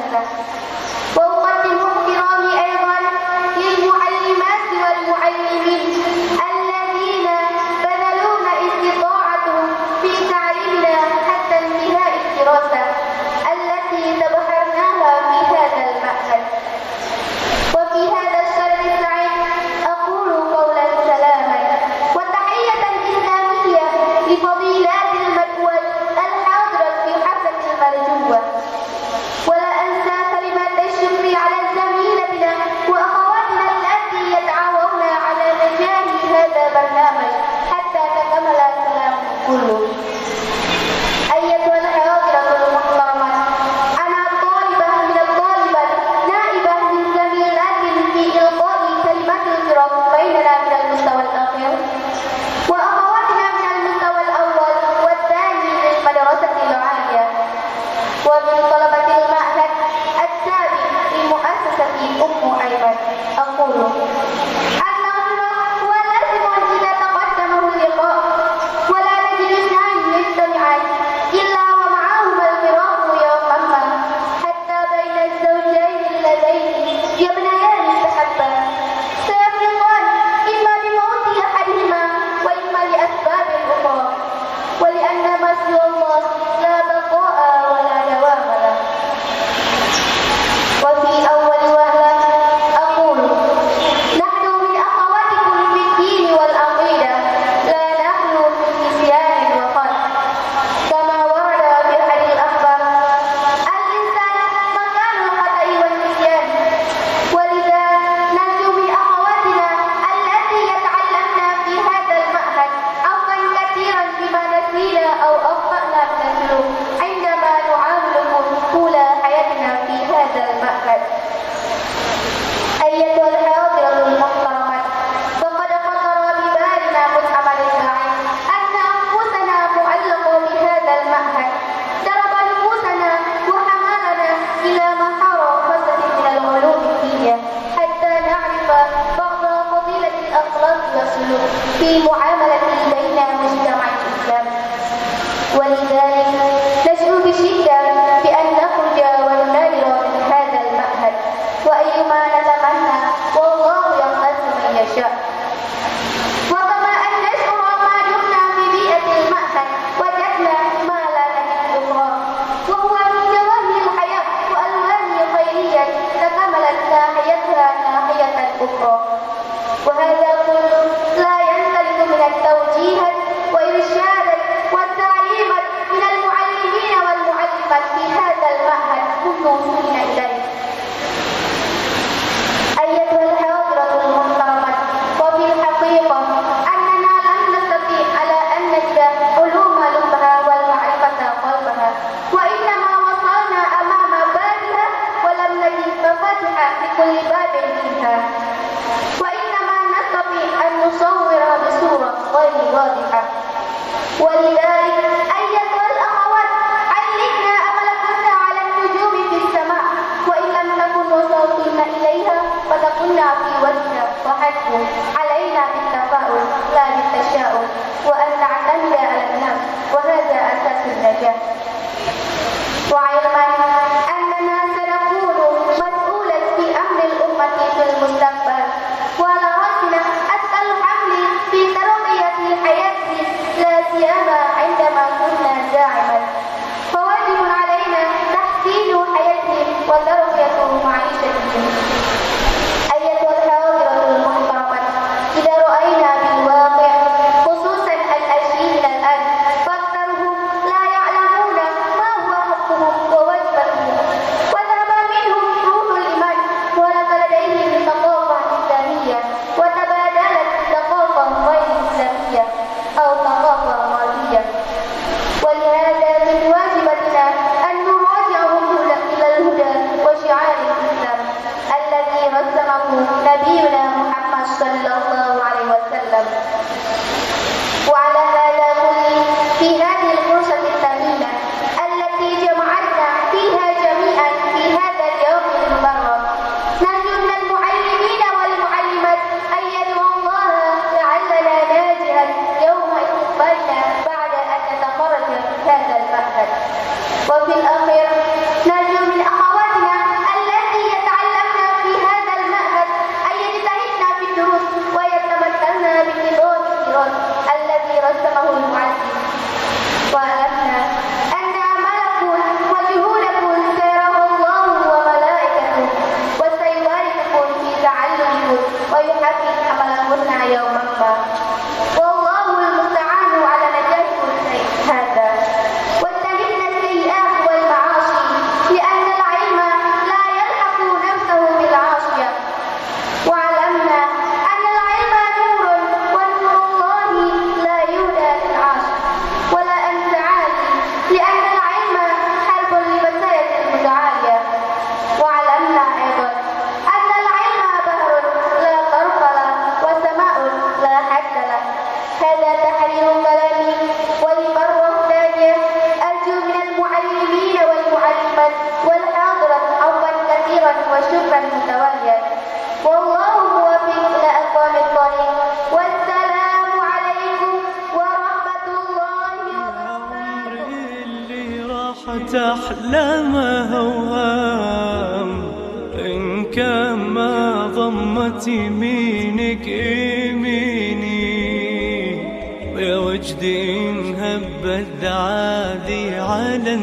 أهله. وأقدم احترامي أيضا للمعلمات والمعلمين الذين بذلون استطاعتهم في تعليمنا حتى انتهاء الدراسة التي تبحرناها في هذا المعهد. وفي هذا الشهر السعيد أقول قولا سلاما وتحية إسلامية لفضيلات المدعوات الحاضرة في حفلة المرجوة. ولا أنسى كلمات الشكر على زميلتنا وأخواتنا التي يتعاونون على نجاح هذا البرنامج حتى تكمل الكلام كله. أيتها الحاضرة المحترمات، أنا طالبة من الطالبات نائبة من زميلات في إلقاء كلمات الفراق بيننا من المستوى الأخير، وأخواتنا من المستوى الأول والثاني للمدرسة العالية، ومن طلبة المعهد التابع لمؤسسة أم أيمن. أقول النظرة هو لازم إذا تقدمه اللقاء، ولا نجلسان يجتمعان إلا ومعهما الفراق يوما ما، حتى بين الزوجين اللذين يبنيان التحبة سيفرقان إما بموت أحدهما وإما لأسباب أخرى، ولأن ما سوى الله لا بقاء ولا دوام له. وفي أول وهلة أقول نحن من أخواتكم في الدين والعقيدة، لا نخلو من نسيان وخطأ، كما ورد في أحد الأخبار الإنسان مكان الخطأ والنسيان. ولذا نرجو من أخواتنا التي يتعلمن في هذا المعهد عفوا كثيرا بما نسينا أو أخطأنا من السلوك عندما نعاملهم طول حياتنا في هذا المعهد. أيتها الحاضرة المحترمات، فقد خطر ببالنا متعب الساعي أن أنفسنا معلقة بهذا المعهد، ضرب نفوسنا وحملنا إلى محار خاصة من العلوم الدينية حتى نعرف بعض فضيلة الأخلاق والسلوك في معاملة بين مجتمع الإسلام. ولذلك نشعر بشدة بأن نخرج ونغادر من هذا المعهد، وأيما نتمنى والله يختص من يشاء. وكما أن نشعر ما دمنا في بيئة المعهد وجدنا ما لا نجد أخرى، وهو من جواهر الحياة وألوان خيرية تكملت ناحيتها ناحية أخرى. وهذا كله لا ينسلك من التوجيهات وإرشادات والتعليمات من المعلمين والمعلمات في هذا المعهد منذ وصولنا إليه. أيتها الحاضرة المحترمات، وفي الحقيقة أننا لم نستطيع على أن نجد علوم لبها والمعرفة قلبها، وإنما وصلنا أمام بابها ولم نجد مفاتيح لكل باب منها، وإنما نستطيع أن نصورها بصورة غير واضحة. ولذلك أيتها الأخوات، علقنا أملكن على النجوم في السماء، وإن لم نكن وصلنا إليها فلكنا في وجهنا وحسب علينا بالتفاؤل لا بالتشاؤم، وأن نعتمد على الناس، وهذا أساس النجاح. وعلما أننا سنكون مسؤولا في أمر الأمة في المستقبل، وعلى رأسنا أثقل الحمل في تربية الحياة لا سيما عندما كنا داعما، فواجب علينا تحسين حياتهم وتربية معيشتهم. أيتها الحاضرة المحترمة، إذا رأينا بالواقع خصوصا الأجيال الآن فأكثرهم لا يعلمون ما هو حقهم وواجبهم، وذهب منهم روح الإيمان، ولك لديهم ثقافة إسلامية وتبادلت ثقافة غير إسلامية أو ثقافة مادية. ولهذا من واجبنا أن نراجعهم إلى الهدى وشعار الإسلام الذي رسمه نبينا محمد صلى الله عليه وسلم. وعلى هذا كله في هذه الفرصة الثمينة التي جمعتنا فيها جميعا في هذا اليوم المبارك، نرجو من المعلمين والمعلمات أن يدعوا الله لعلنا ناجحا يوم إقبالنا بعد أن نتخرج من هذا المعهد. وفي الأخير نرجو من أخواتنا تحلمها وهام، إن كان ما ضمت يمينك يميني، يا وجدي إن هبت عادي على